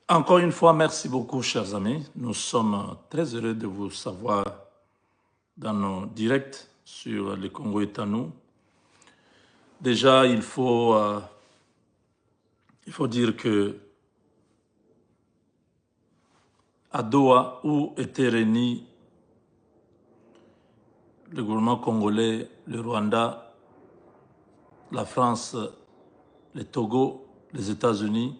Encore une fois, merci beaucoup, chers amis. Nous sommes très heureux de vous savoir dans nos directs sur le Congo est à nous. Déjà, il faut dire que à Doha, où étaient réunis le gouvernement congolais, le Rwanda, la France, le Togo, les États-Unis,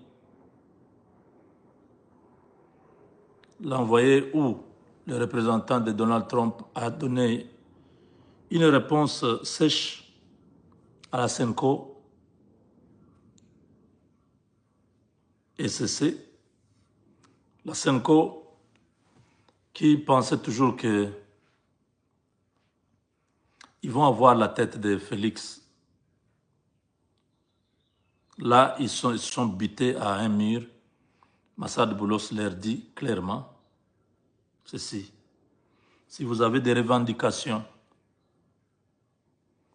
l'envoyé où le représentant de Donald Trump a donné une réponse sèche à la CENCO et cessé. La CENCO qui pensait toujours qu'ils vont avoir la tête de Félix. Là, ils sont butés à un mur. Massad Boulos leur dit clairement ceci. Si vous avez des revendications,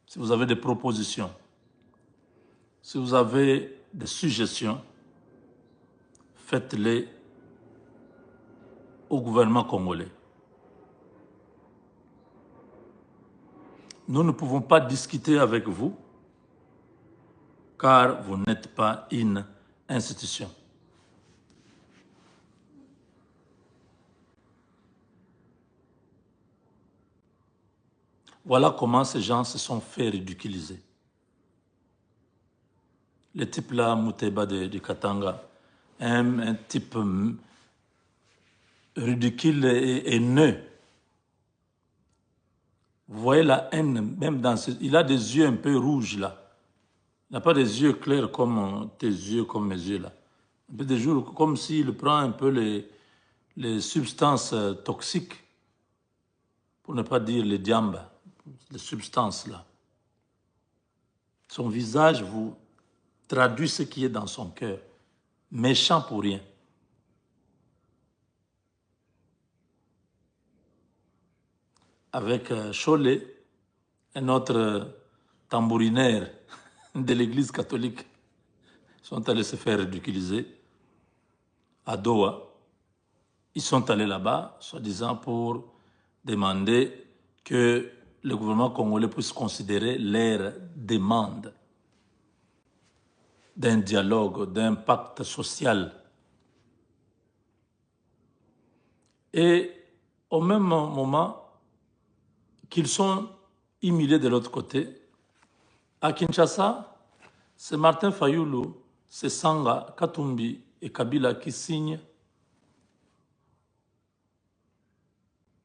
si vous avez des propositions, si vous avez des suggestions, faites-les au gouvernement congolais. Nous ne pouvons pas discuter avec vous car vous n'êtes pas une institution. Voilà comment ces gens se sont fait ridiculiser. Le type là, Mouteba de Katanga, un type ridicule et haineux. Vous voyez la haine, même dans il a des yeux un peu rouges là. Il n'a pas des yeux clairs comme tes yeux, comme mes yeux là. Un peu des yeux comme s'il prend un peu les substances toxiques, pour ne pas dire les diambes, les substances là. Son visage vous traduit ce qui est dans son cœur. Méchant pour rien. Avec Cholet, un autre tambourinaire de l'église catholique, sont allés se faire ridiculiser à Doha. Ils sont allés là-bas, soi-disant pour demander que le gouvernement congolais puisse considérer leurs demandes d'un dialogue, d'un pacte social. Et au même moment qu'ils sont humiliés de l'autre côté, à Kinshasa, c'est Martin Fayoulou, c'est Sanga, Katumbi et Kabila qui signent.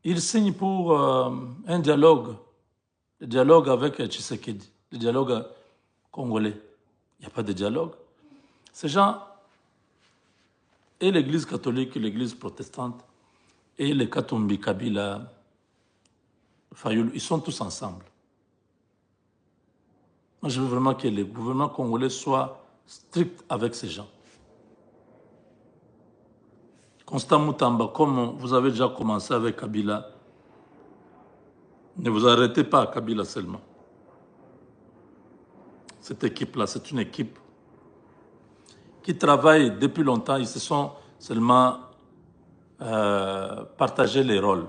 Ils signent pour un dialogue, le dialogue avec Tshisekedi, le dialogue congolais. Il n'y a pas de dialogue. Ces gens, et l'église catholique, et l'église protestante, et les Katumbi, Kabila, Fayoulou, ils sont tous ensemble. Moi, je veux vraiment que le gouvernement congolais soit strict avec ces gens. Constant Moutamba, comme vous avez déjà commencé avec Kabila, ne vous arrêtez pas à Kabila seulement. Cette équipe-là, c'est une équipe qui travaille depuis longtemps. Ils se sont seulement partagé les rôles.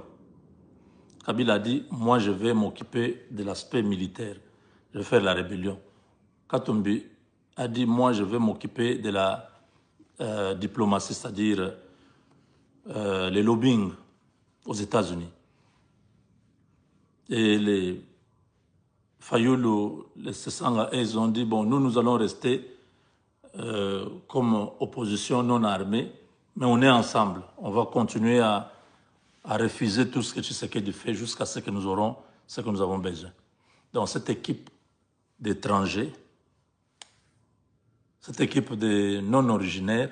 Kabila a dit, moi je vais m'occuper de l'aspect militaire. Je vais faire la rébellion. Katumbi a dit, moi je vais m'occuper de la diplomatie, c'est-à-dire les lobbying aux États-Unis. Et les Fayoulou, les Sessanga, ils ont dit, bon, nous allons rester comme opposition non armée, mais on est ensemble. On va continuer à refuser tout ce que Tshisekedi fait jusqu'à ce que nous aurons ce que nous avons besoin. Donc cette équipe d'étrangers, cette équipe de non-originaires,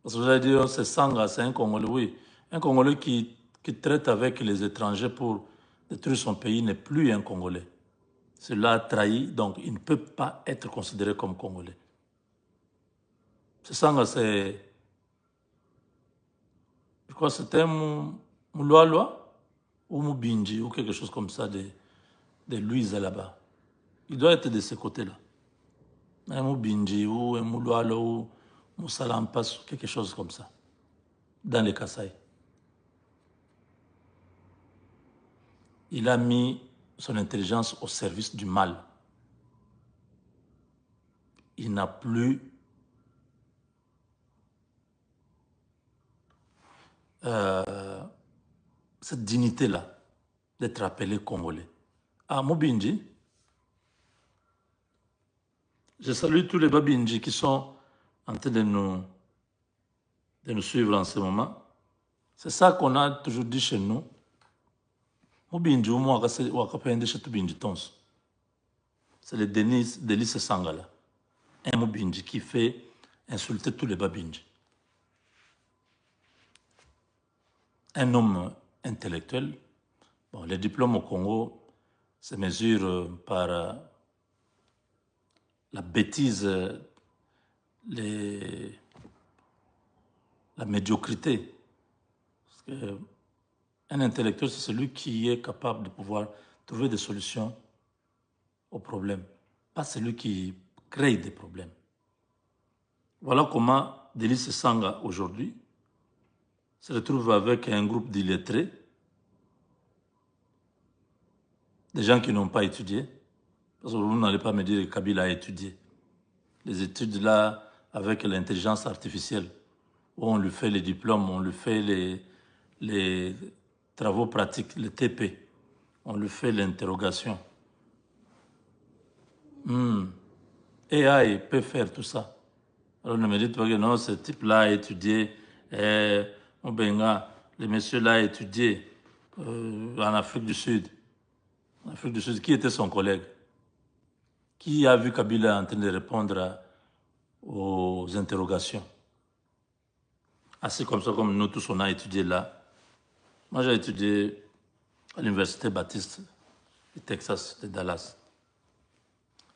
parce que vous allez dire, c'est Sanga, c'est un Congolais, oui. Un Congolais qui traite avec les étrangers pour détruire son pays n'est plus un Congolais. Cela a trahi, donc il ne peut pas être considéré comme Congolais. C'est Sanga, c'est... Je crois que c'était un Mouloaloa ou Moubinji ou quelque chose comme ça de Louise là-bas. Il doit être de ce côté-là. Un Moubinji ou un Mouloaloa Moussala passe quelque chose comme ça, dans les Kasaï. Il a mis son intelligence au service du mal. Il n'a plus cette dignité-là d'être appelé Congolais. À Mobindi, je salue tous les Babinji qui sont en train de nous suivre en ce moment. C'est ça qu'on a toujours dit chez nous. Mobindi, c'est le Délice Sangala. Un Mobindi qui fait insulter tous les Babinji. Un homme intellectuel. Bon, les diplômes au Congo se mesurent par la bêtise, la médiocrité. Parce que un intellectuel, c'est celui qui est capable de pouvoir trouver des solutions aux problèmes, pas celui qui crée des problèmes. Voilà comment Délice Sanga, aujourd'hui, se retrouve avec un groupe d'illettrés, des gens qui n'ont pas étudié, parce que vous n'allez pas me dire que Kabila a étudié. Les études là, avec l'intelligence artificielle, où on lui fait les diplômes, on lui fait les travaux pratiques, le TP, on lui fait l'interrogation. AI peut faire tout ça. Alors ne me dites pas que non, ce type-là a étudié, le monsieur-là a étudié en Afrique du Sud. En Afrique du Sud, qui était son collègue? Qui a vu Kabila en train de répondre aux interrogations? Assez comme ça, comme nous tous, on a étudié là. Moi, j'ai étudié à l'Université Baptiste du Texas, de Dallas.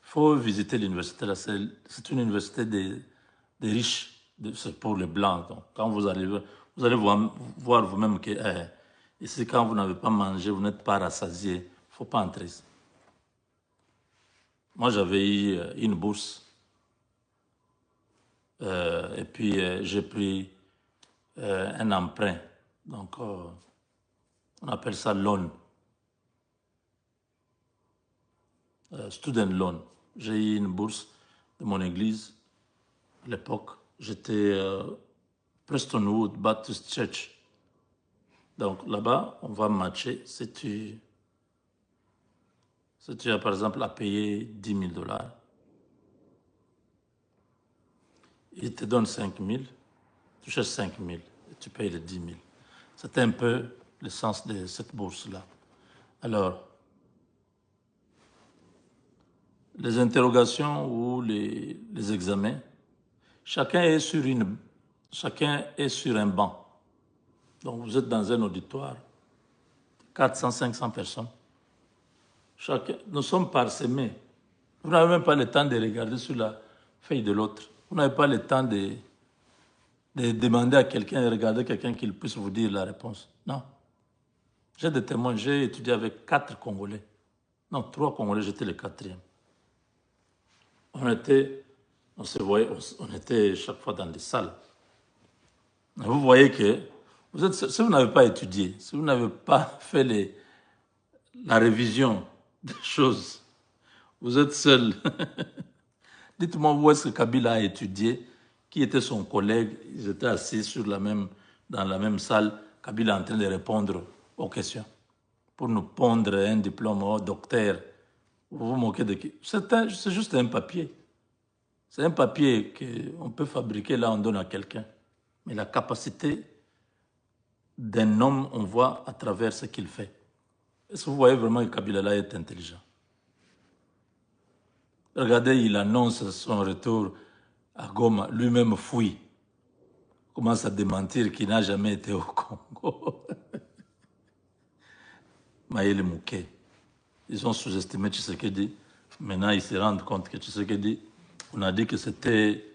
Il faut visiter l'université là. C'est une université des riches, c'est pour les blancs. Donc, quand vous allez voir vous-même que ici, quand vous n'avez pas mangé, vous n'êtes pas rassasié, il ne faut pas entrer ici. Moi, j'avais eu une bourse et puis j'ai pris un emprunt. Donc, on appelle ça loan. Student loan. J'ai eu une bourse de mon église. À l'époque, j'étais Prestonwood Baptist Church. Donc là-bas, on va matcher si tu as par exemple à payer 10 000 $. Il te donne 5 000, tu cherches 5 000 et tu payes les 10 000. C'était un peu le sens de cette bourse-là. Alors, les interrogations ou les examens, chacun est sur un banc. Donc vous êtes dans un auditoire, 400, 500 personnes. Nous sommes parsemés. Vous n'avez même pas le temps de regarder sur la feuille de l'autre. Vous n'avez pas le temps de demander à quelqu'un, de regarder quelqu'un qu'il puisse vous dire la réponse. Non. J'ai des témoins, j'ai étudié avec 4 Congolais. Non, 3 Congolais, j'étais le 4e. On se voyait, on était chaque fois dans des salles. Vous voyez que si vous n'avez pas étudié, si vous n'avez pas fait la révision des choses, vous êtes seul. Dites-moi où est-ce que Kabila a étudié, qui était son collègue, ils étaient assis dans la même salle, Kabila en train de répondre aux questions. Pour nous pondre un diplôme au docteur, vous vous moquez de qui? C'est juste un papier. C'est un papier qu'on peut fabriquer, là on donne à quelqu'un. Mais la capacité d'un homme, on voit à travers ce qu'il fait. Est-ce que vous voyez vraiment que Kabila là est intelligent? Regardez, il annonce son retour à Goma, lui-même fouille. Commence à démentir qu'il n'a jamais été au Congo. Maïle Mouké. Ils ont sous-estimé Tshisekedi. Maintenant, ils se rendent compte que Tshisekedi, on a dit que c'était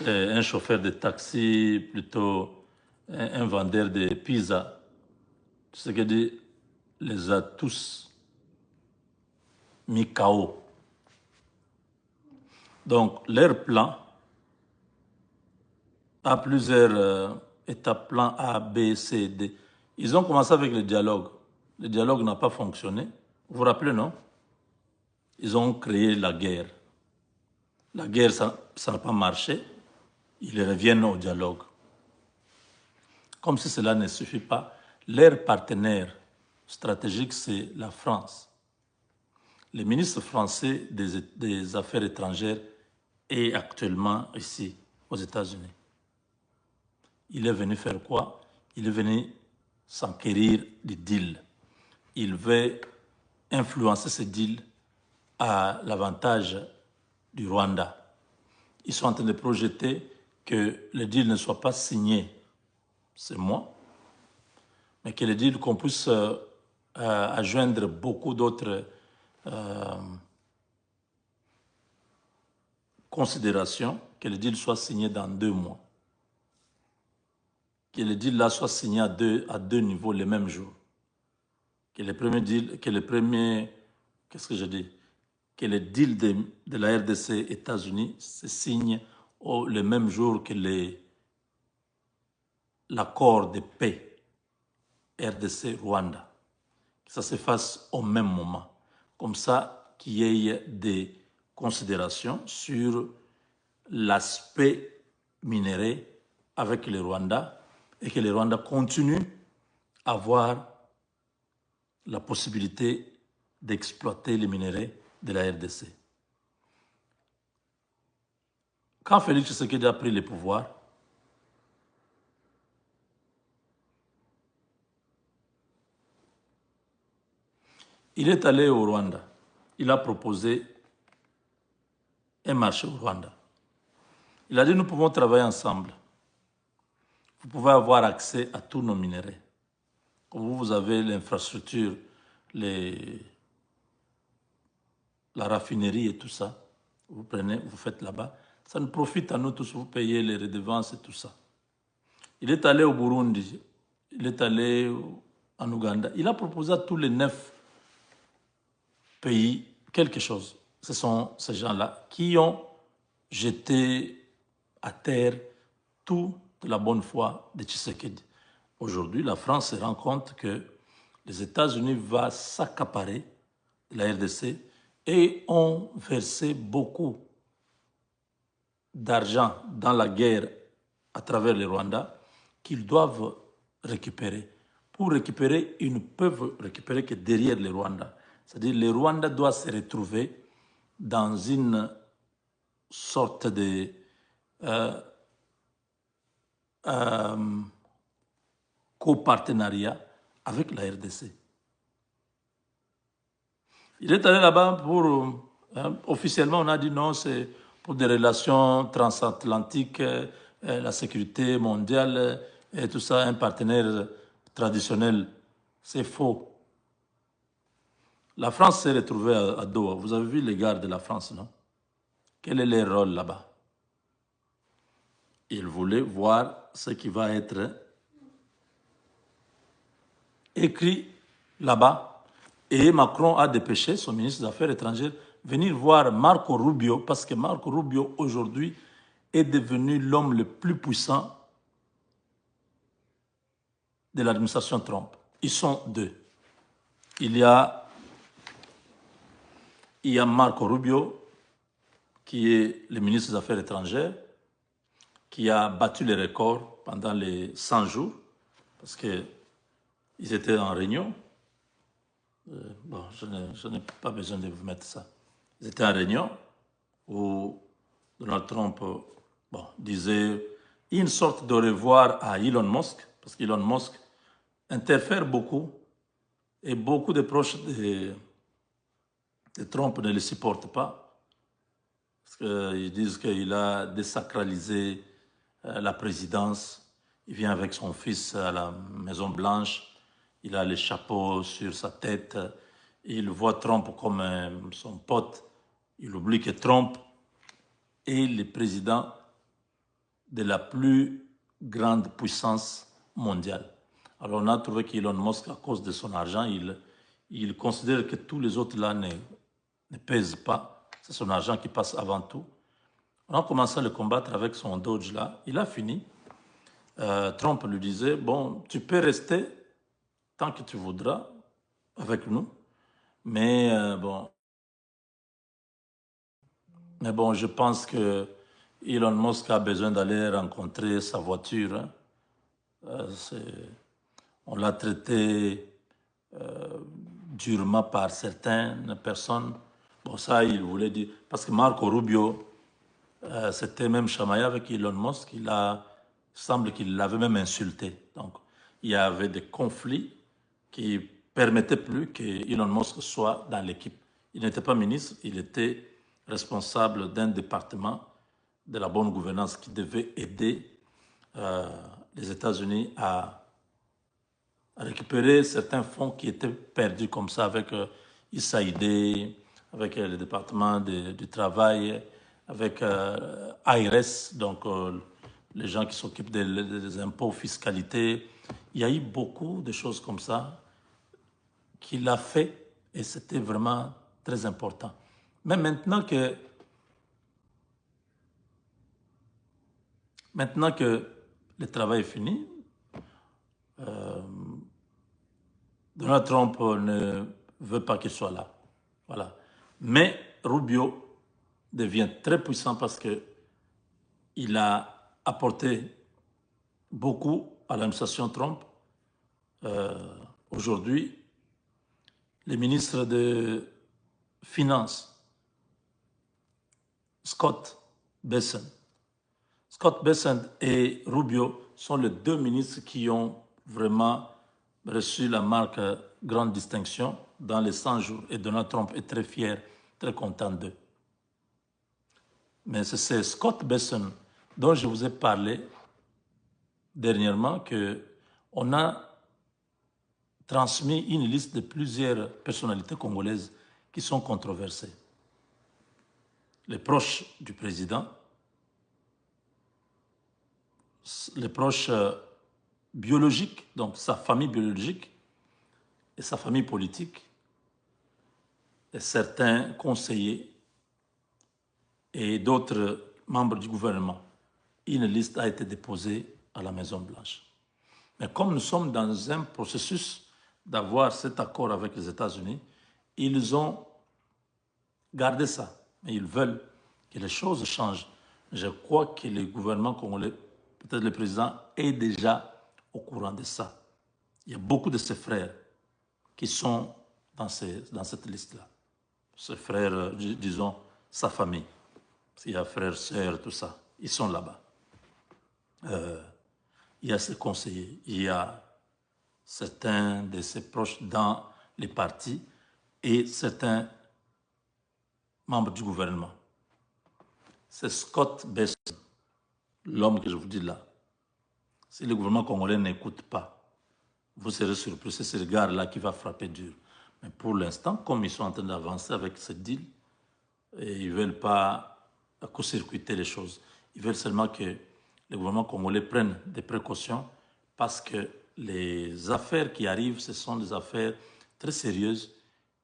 un chauffeur de taxi, plutôt un vendeur de pizza. Tshisekedi les a tous mis KO. Donc, leur plan, à plusieurs étapes, plan A, B, C, D. Ils ont commencé avec le dialogue. Le dialogue n'a pas fonctionné. Vous vous rappelez, non? Ils ont créé la guerre. La guerre, ça n'a pas marché. Ils reviennent au dialogue. Comme si cela ne suffit pas, leur partenaire stratégique, c'est la France. Le ministre français des Affaires étrangères est actuellement ici, aux États-Unis. Il est venu faire quoi? Il est venu s'enquérir des deals. Il veut influencer ces deals à l'avantage du Rwanda. Ils sont en train de projeter que le deal ne soit pas signé, c'est moi, mais que le deal qu'on puisse adjoindre beaucoup d'autres considérations, que le deal soit signé dans 2 mois. Que le deal là soit signé à deux niveaux le même jour. Que le premier deal, qu'est-ce que je dis? Que le deal de la RDC États-Unis se signe le même jour que l'accord de paix RDC-Rwanda. Que ça se fasse au même moment. Comme ça, qu'il y ait des considérations sur l'aspect minéré avec le Rwanda et que le Rwanda continue à avoir la possibilité d'exploiter les minéraux de la RDC. Quand Félix Tshisekedi a pris le pouvoir, il est allé au Rwanda. Il a proposé un marché au Rwanda. Il a dit, nous pouvons travailler ensemble. Vous pouvez avoir accès à tous nos minéraux. Comme vous avez l'infrastructure, la raffinerie et tout ça, vous prenez, vous faites là-bas. Ça nous profite à nous tous, vous payez les redevances et tout ça. Il est allé au Burundi, il est allé en Ouganda. Il a proposé à tous les 9 pays quelque chose. Ce sont ces gens-là qui ont jeté à terre toute la bonne foi de Tshisekedi. Aujourd'hui, la France se rend compte que les États-Unis vont s'accaparer de la RDC et ont versé beaucoup d'argent dans la guerre à travers le Rwanda qu'ils doivent récupérer. Pour récupérer, ils ne peuvent récupérer que derrière le Rwanda. C'est-à-dire que le Rwanda doit se retrouver dans une sorte de copartenariat avec la RDC. Il est allé là-bas pour... officiellement, on a dit non, c'est pour des relations transatlantiques, la sécurité mondiale et tout ça, un partenaire traditionnel. C'est faux. La France s'est retrouvée à Doha. Vous avez vu les gars de la France, non? Quel est leur rôle là-bas? Ils voulaient voir ce qui va être écrit là-bas. Et Macron a dépêché son ministre des Affaires étrangères venir voir Marco Rubio, parce que Marco Rubio, aujourd'hui, est devenu l'homme le plus puissant de l'administration Trump. Ils sont 2. Il y a Marco Rubio, qui est le ministre des Affaires étrangères, qui a battu les records pendant les 100 jours, parce qu'ils étaient en réunion. Bon, je n'ai pas besoin de vous mettre ça. Ils étaient en réunion où Donald Trump disait une sorte de au revoir à Elon Musk, parce qu'Elon Musk interfère beaucoup et beaucoup de proches de Trump ne le supportent pas, parce qu'ils disent qu'il a désacralisé la présidence. Il vient avec son fils à la Maison Blanche, il a les chapeaux sur sa tête, il voit Trump comme son pote. Il oublie que Trump est le président de la plus grande puissance mondiale. Alors on a trouvé qu'Elon Musk, à cause de son argent, il considère que tous les autres là ne pèsent pas. C'est son argent qui passe avant tout. On a commencé à le combattre avec son Doge là. Il a fini. Trump lui disait, bon, tu peux rester tant que tu voudras avec nous, mais bon, je pense que Elon Musk a besoin d'aller rencontrer sa voiture. Hein. On l'a traité durement par certaines personnes. Bon, ça, il voulait dire. Parce que Marco Rubio s'était même chamaillé avec Elon Musk. Il semble qu'il l'avait même insulté. Donc, il y avait des conflits qui permettaient plus que Elon Musk soit dans l'équipe. Il n'était pas ministre, il était responsable d'un département de la bonne gouvernance qui devait aider euh, les États-Unis à récupérer certains fonds qui étaient perdus comme ça avec USAID, avec le département du travail, avec IRS, donc les gens qui s'occupent des impôts, fiscalité. Il y a eu beaucoup de choses comme ça qu'il a fait et c'était vraiment très important. Mais maintenant que le travail est fini, Donald Trump ne veut pas qu'il soit là. Voilà. Mais Rubio devient très puissant parce qu'il a apporté beaucoup à l'administration Trump. Aujourd'hui, les ministres de Finances, Scott Bessent. Scott Bessent et Rubio sont les deux ministres qui ont vraiment reçu la marque grande distinction dans les 100 jours. Et Donald Trump est très fier, très content d'eux. Mais c'est Scott Bessent dont je vous ai parlé dernièrement qu'on a transmis une liste de plusieurs personnalités congolaises qui sont controversées. Les proches du président, les proches biologiques, donc sa famille biologique et sa famille politique, et certains conseillers et d'autres membres du gouvernement. Une liste a été déposée à la Maison-Blanche. Mais comme nous sommes dans un processus d'avoir cet accord avec les États-Unis, ils ont gardé ça. Mais ils veulent que les choses changent. Je crois que le gouvernement congolais, peut-être le président, est déjà au courant de ça. Il y a beaucoup de ses frères qui sont dans cette liste-là. Ses frères, disons, sa famille. Il y a frères, sœurs, tout ça. Ils sont là-bas. Il y a ses conseillers, il y a certains de ses proches dans les partis et certains membres du gouvernement. C'est Scott Bessent, l'homme que je vous dis là. Si le gouvernement congolais n'écoute pas, vous serez surpris, c'est ce gars-là qui va frapper dur. Mais pour l'instant, comme ils sont en train d'avancer avec ce deal, et ils ne veulent pas court-circuiter les choses. Ils veulent seulement que le gouvernement congolais prenne des précautions parce que les affaires qui arrivent, ce sont des affaires très sérieuses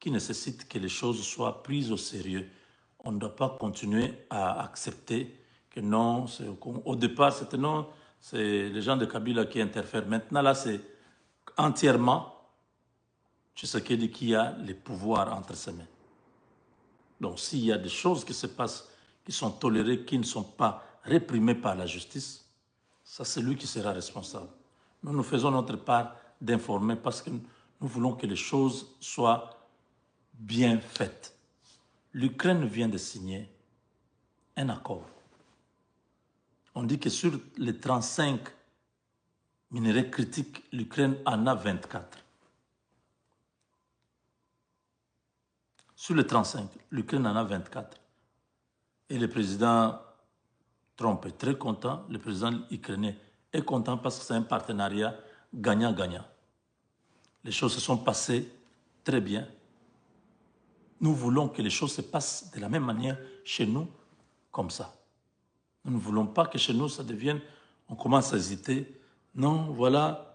qui nécessitent que les choses soient prises au sérieux. On ne doit pas continuer à accepter que non, au départ, c'était non, c'est les gens de Kabila qui interfèrent. Maintenant, là, c'est entièrement Tshisekedi qui a les pouvoirs entre ses mains. Donc, s'il y a des choses qui se passent, qui sont tolérées, qui ne sont pas réprimées par la justice, ça, c'est lui qui sera responsable. Nous faisons notre part d'informer parce que nous voulons que les choses soient bien faites. L'Ukraine vient de signer un accord. On dit que sur les 35 minerais critiques, l'Ukraine en a 24. Sur les 35, l'Ukraine en a 24. Et le président Trump est très content, le président ukrainien est content parce que c'est un partenariat gagnant-gagnant. Les choses se sont passées très bien. Nous voulons que les choses se passent de la même manière chez nous, comme ça. Nous ne voulons pas que chez nous, ça devienne, on commence à hésiter. Non, voilà.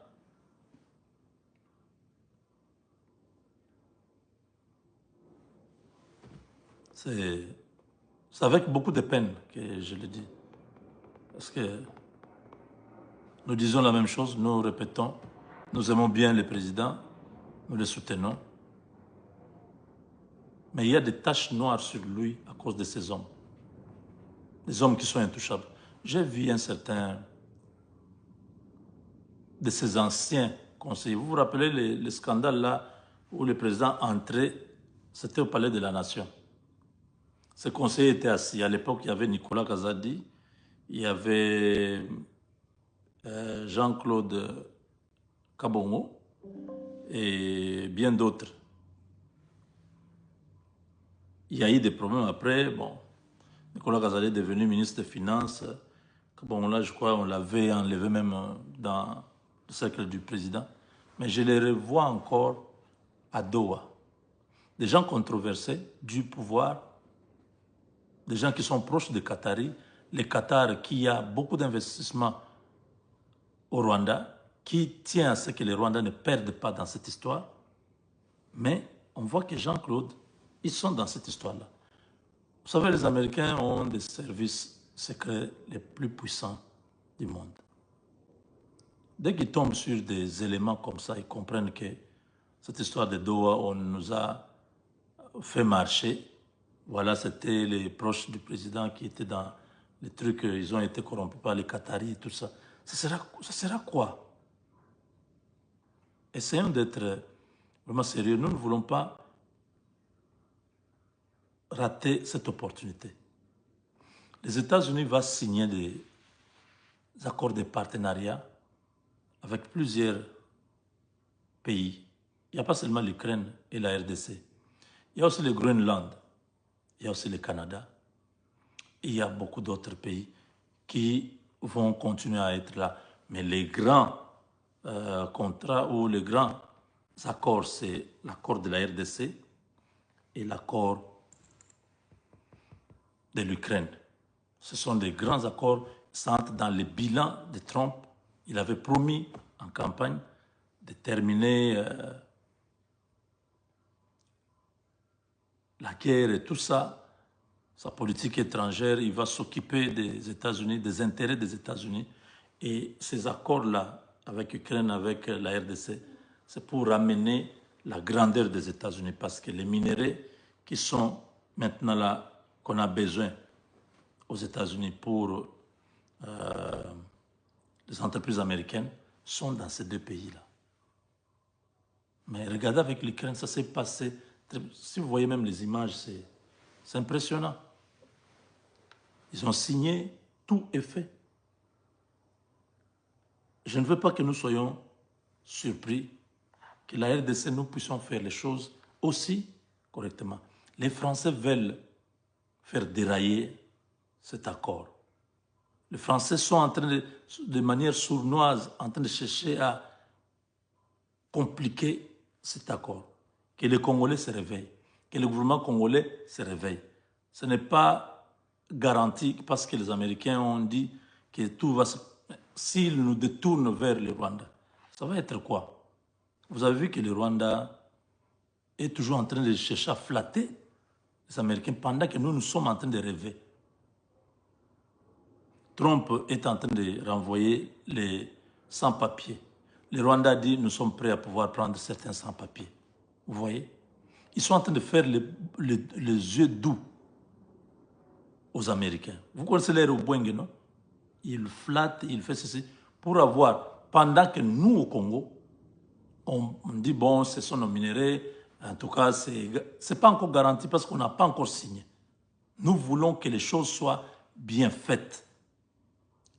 C'est avec beaucoup de peine que je le dis. Parce que Nous disons la même chose, nous répétons. Nous aimons bien le président, nous le soutenons. Mais il y a des taches noires sur lui à cause de ces hommes. Des hommes qui sont intouchables. J'ai vu un certain de ces anciens conseillers. Vous vous rappelez le scandale là où le président entrait, c'était au Palais de la Nation. Ces conseillers étaient assis. À l'époque, il y avait Nicolas Kazadi, il y avait Jean-Claude Kabongo et bien d'autres. Il y a eu des problèmes après. Bon, Nicolas Kazadi est devenu ministre des Finances. Bon, là, je crois on l'avait enlevé même dans le cercle du président. Mais je les revois encore à Doha. Des gens controversés du pouvoir, des gens qui sont proches des Qataris. Les Qatar qui a beaucoup d'investissements au Rwanda, qui tient à ce que les Rwandais ne perdent pas dans cette histoire. Mais on voit que Jean-Claude, ils sont dans cette histoire-là. Vous savez, les Américains ont des services secrets les plus puissants du monde. Dès qu'ils tombent sur des éléments comme ça, ils comprennent que cette histoire de Doha, on nous a fait marcher. Voilà, c'était les proches du président qui étaient dans les trucs, ils ont été corrompus par les Qataris et tout ça. Ça sera quoi? Essayons d'être vraiment sérieux. Nous ne voulons pas rater cette opportunité. Les États-Unis vont signer des accords de partenariat avec plusieurs pays. Il n'y a pas seulement l'Ukraine et la RDC. Il y a aussi le Groenland, il y a aussi le Canada. Il y a beaucoup d'autres pays qui vont continuer à être là. Mais les grands contrats ou les grands accords, c'est l'accord de la RDC et l'accord de l'Ukraine. Ce sont des grands accords, ça entre dans le bilan de Trump. Il avait promis en campagne de terminer la guerre et tout ça. Sa politique étrangère, il va s'occuper des États-Unis, des intérêts des États-Unis. Et ces accords-là, avec l'Ukraine, avec la RDC, c'est pour ramener la grandeur des États-Unis. Parce que les minéraux qui sont maintenant là, qu'on a besoin aux États-Unis pour les entreprises américaines, sont dans ces deux pays-là. Mais regardez avec l'Ukraine, ça s'est passé. Si vous voyez même les images, c'est impressionnant. Ils ont signé, tout est fait. Je ne veux pas que nous soyons surpris que la RDC, nous puissions faire les choses aussi correctement. Les Français veulent faire dérailler cet accord. Les Français sont en train de manière sournoise, en train de chercher à compliquer cet accord. Que les Congolais se réveillent, que le gouvernement congolais se réveille. Ce n'est pas garanti parce que les Américains ont dit que tout va se... S'ils nous détournent vers le Rwanda, ça va être quoi? Vous avez vu que le Rwanda est toujours en train de chercher à flatter les Américains pendant que nous sommes en train de rêver. Trump est en train de renvoyer les sans-papiers. Le Rwanda dit nous sommes prêts à pouvoir prendre certains sans-papiers. Vous voyez? Ils sont en train de faire les yeux doux aux Américains. Vous connaissez l'air au Boeing, non? Il flatte, il fait ceci pour avoir, pendant que nous au Congo, on dit bon, ce sont nos minéraux, en tout cas, c'est pas encore garanti parce qu'on n'a pas encore signé. Nous voulons que les choses soient bien faites.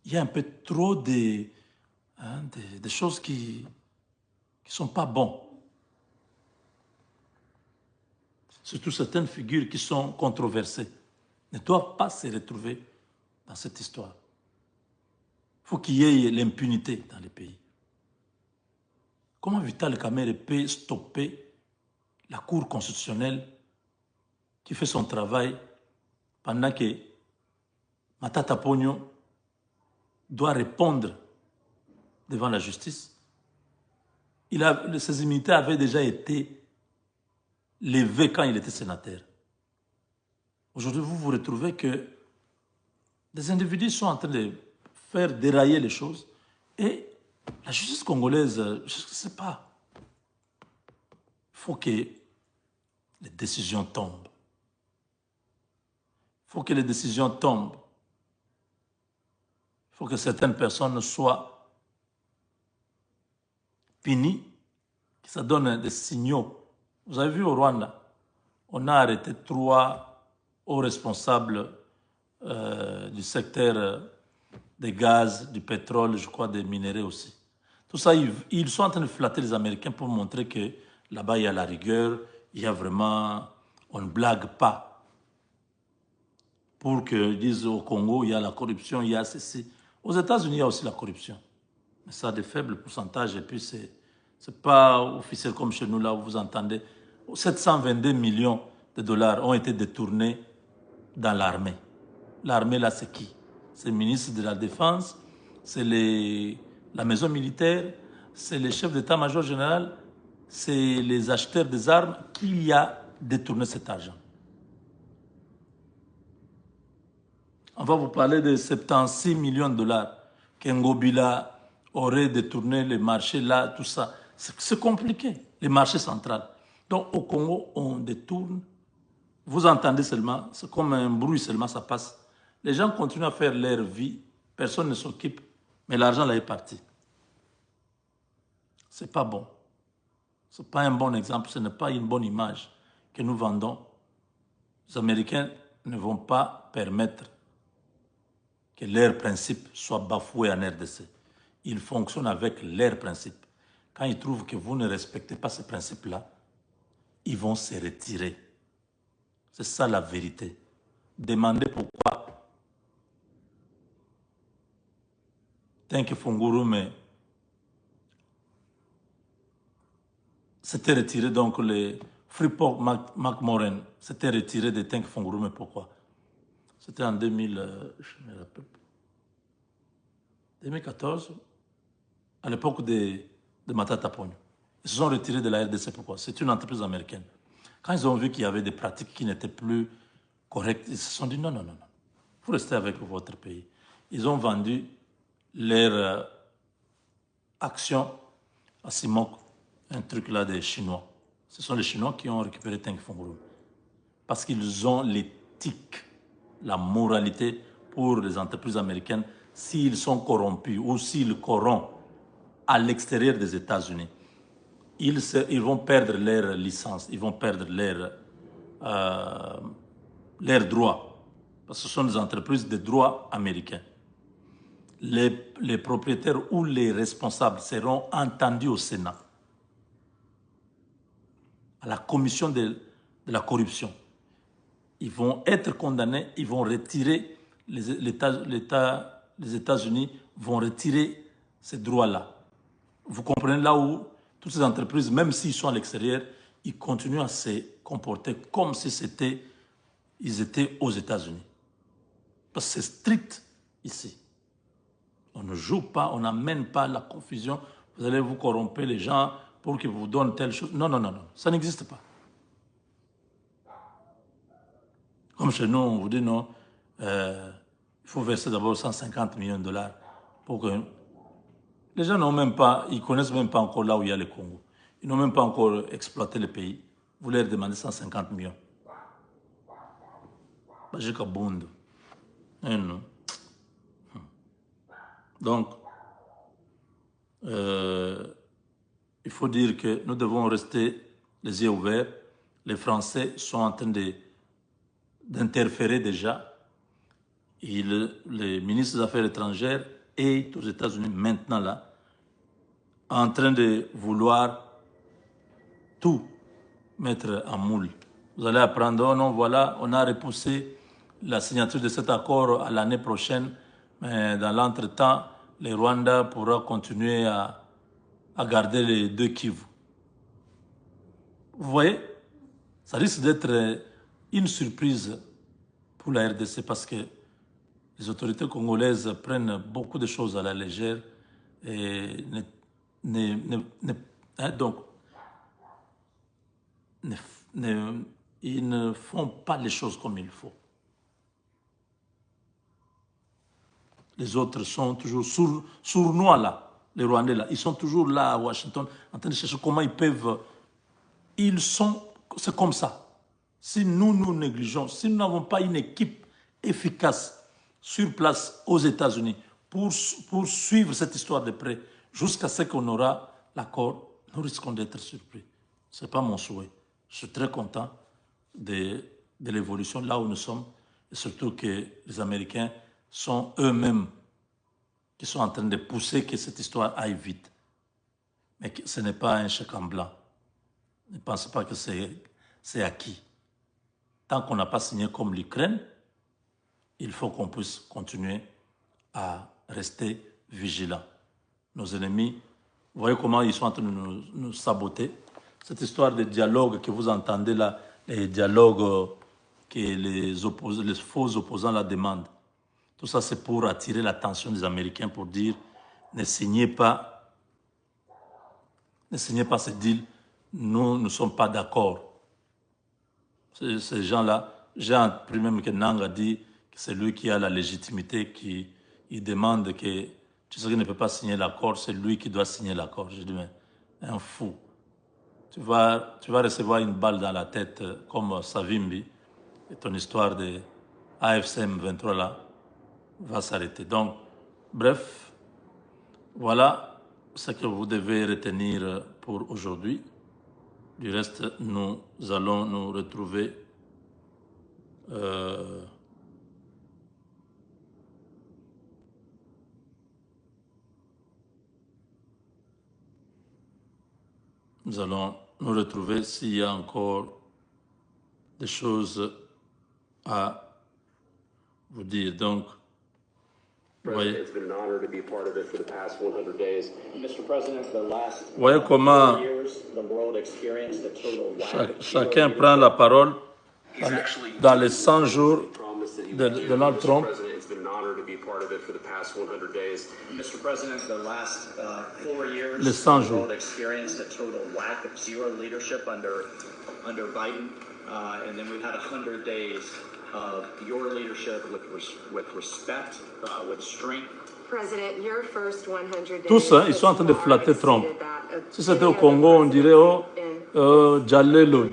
Il y a un peu trop des choses qui ne sont pas bonnes. Surtout certaines figures qui sont controversées ne doivent pas se retrouver dans cette histoire. Il faut qu'il y ait l'impunité dans les pays. Comment Vital Kamerhe peut stopper la Cour constitutionnelle qui fait son travail pendant que Matata Ponyo doit répondre devant la justice? Ses immunités avaient déjà été levées quand il était sénateur. Aujourd'hui, vous vous retrouvez que des individus sont en train de faire dérailler les choses Et la justice congolaise, je ne sais pas. Il faut que les décisions tombent. Il faut que les décisions tombent. Il faut que certaines personnes soient punies, que ça donne des signaux. Vous avez vu au Rwanda, on a arrêté 3 hauts responsables du secteur des gaz, du pétrole, je crois des minéraux aussi. Tout ça, ils sont en train de flatter les Américains pour montrer que là-bas, il y a la rigueur, il y a vraiment... On ne blague pas. Pour qu'ils disent au Congo, il y a la corruption, il y a ceci. Aux États-Unis, il y a aussi la corruption. Mais ça a des faibles pourcentages et puis c'est pas officiel comme chez nous, là où vous entendez. 722 millions de dollars ont été détournés dans l'armée. L'armée, là, c'est qui? C'est le ministre de la Défense, c'est la maison militaire, c'est le chef d'état-major général, c'est les acheteurs des armes qui a détourné cet argent. On va vous parler de 76 millions de dollars qu'Ngobila aurait détourné les marchés là, tout ça. C'est compliqué, les marchés centraux. Donc au Congo, on détourne. Vous entendez seulement, c'est comme un bruit seulement, ça passe. Les gens continuent à faire leur vie, personne ne s'occupe, mais l'argent là est parti. C'est pas bon. Ce n'est pas un bon exemple, ce n'est pas une bonne image que nous vendons. Les Américains ne vont pas permettre que leurs principes soient bafoués en RDC. Ils fonctionnent avec leurs principes. Quand ils trouvent que vous ne respectez pas ces principes-là, ils vont se retirer. C'est ça la vérité. Demandez pourquoi Tenke Fungurume s'était retiré, donc les Freeport McMoran s'était retiré de Tenke Fungurume. Pourquoi? C'était en 2014, à l'époque de Matata Ponyo. Ils se sont retirés de la RDC. Pourquoi? C'est une entreprise américaine. Quand ils ont vu qu'il y avait des pratiques qui n'étaient plus correctes, ils se sont dit non, non, non, non. Vous restez avec votre pays. Ils ont vendu leur action à Simok, un truc là des Chinois. Ce sont les Chinois qui ont récupéré Tenke Fungurume. Parce qu'ils ont l'éthique, la moralité pour les entreprises américaines s'ils sont corrompus ou s'ils corrompent à l'extérieur des États-Unis. Ils vont perdre leur licence, ils vont perdre leurs droits. Parce que ce sont des entreprises de droit américains. Les propriétaires ou les responsables seront entendus au Sénat, à la commission de la corruption. Ils vont être condamnés, ils vont retirer, les États-Unis vont retirer ces droits-là. Vous comprenez là où toutes ces entreprises, même s'ils sont à l'extérieur, ils continuent à se comporter comme si ils étaient aux États-Unis. Parce que c'est strict ici. On ne joue pas, on n'amène pas la confusion. Vous allez vous corrompre les gens pour qu'ils vous donnent telle chose. Non, non, non, non. Ça n'existe pas. Comme chez nous, on vous dit non, il faut verser d'abord 150 millions de dollars pour que... Les gens n'ont même pas, ils ne connaissent même pas encore là où il y a le Congo. Ils n'ont même pas encore exploité le pays. Vous leur demandez 150 millions. J'ai qu'à Bund. Non. Donc, il faut dire que nous devons rester les yeux ouverts. Les Français sont en train d'interférer déjà. Les ministres des Affaires étrangères et aux États-Unis maintenant là, en train de vouloir tout mettre en moule. Vous allez apprendre, oh non, voilà, on a repoussé la signature de cet accord à l'année prochaine, mais dans l'entretemps, le Rwanda pourra continuer à garder les 2 Kivu. Vous voyez, ça risque d'être une surprise pour la RDC parce que les autorités congolaises prennent beaucoup de choses à la légère et ils ne font pas les choses comme il faut. Les autres sont toujours sournois là. les Rwandais là, ils sont toujours là à Washington en train de chercher comment ils peuvent... C'est comme ça. Si nous négligeons, si nous n'avons pas une équipe efficace sur place aux États-Unis pour suivre cette histoire de près jusqu'à ce qu'on aura l'accord, nous risquons d'être surpris. Ce n'est pas mon souhait. Je suis très content de l'évolution là où nous sommes et surtout que les Américains sont eux-mêmes qui sont en train de pousser que cette histoire aille vite. Mais ce n'est pas un chèque en blanc. Ne pensez pas que c'est acquis. Tant qu'on n'a pas signé comme l'Ukraine, il faut qu'on puisse continuer à rester vigilants. Nos ennemis, vous voyez comment ils sont en train de nous saboter. Cette histoire de dialogue que vous entendez là, les dialogues que les faux opposants la demandent, tout ça c'est pour attirer l'attention des Américains pour dire ne signez pas ce deal, nous ne sommes pas d'accord. Ces gens-là, j'ai appris même que Nang a dit que c'est lui qui a la légitimité, qui il demande que tu sais qu'il ne peut pas signer l'accord, c'est lui qui doit signer l'accord. Je dis, mais un fou. Tu vas recevoir une balle dans la tête comme Savimbi et ton histoire de AFCM 23 là va s'arrêter. Donc, bref, voilà ce que vous devez retenir pour aujourd'hui. Du reste, nous allons nous retrouver s'il y a encore des choses à vous dire. Donc, voyez comment chacun prend la parole dans les 100 jours de Donald Trump. Les 100 jours. And then we've had 100 days of your leadership with respect, with strength. President, your first 100 days. Tous, ils sont en train de flatter Trump. Si c'était au Congo, on dirait Jalelo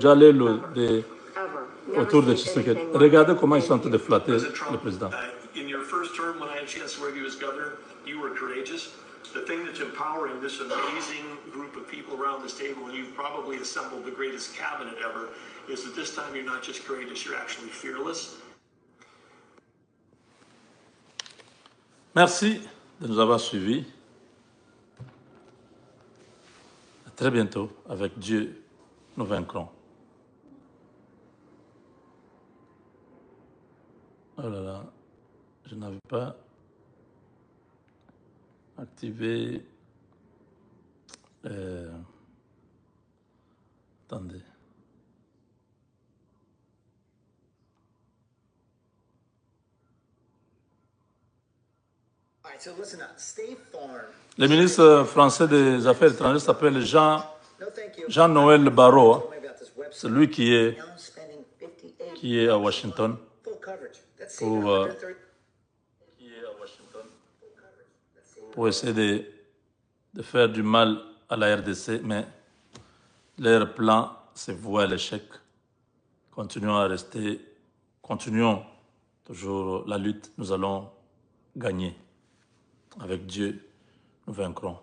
autour de Tshisekedi. Regardez comment ils sont en train de flatter le président. In your first term, when I had a chance to work you as governor, you were courageous. The thing that's empowering this amazing group of people around this table, and you've probably assembled the greatest cabinet ever, is that this time you're not just courageous, you're actually fearless. Merci de nous avoir suivis. À très bientôt. Avec Dieu, nous vaincrons. Oh là là, je n'avais pas activé. Attendez. Le ministre français des Affaires étrangères s'appelle Jean-Noël Barrot. C'est lui qui est à Washington pour essayer de faire du mal à la RDC, mais leur plan se voit à l'échec. Continuons toujours la lutte, nous allons gagner. Avec Dieu, nous vaincrons.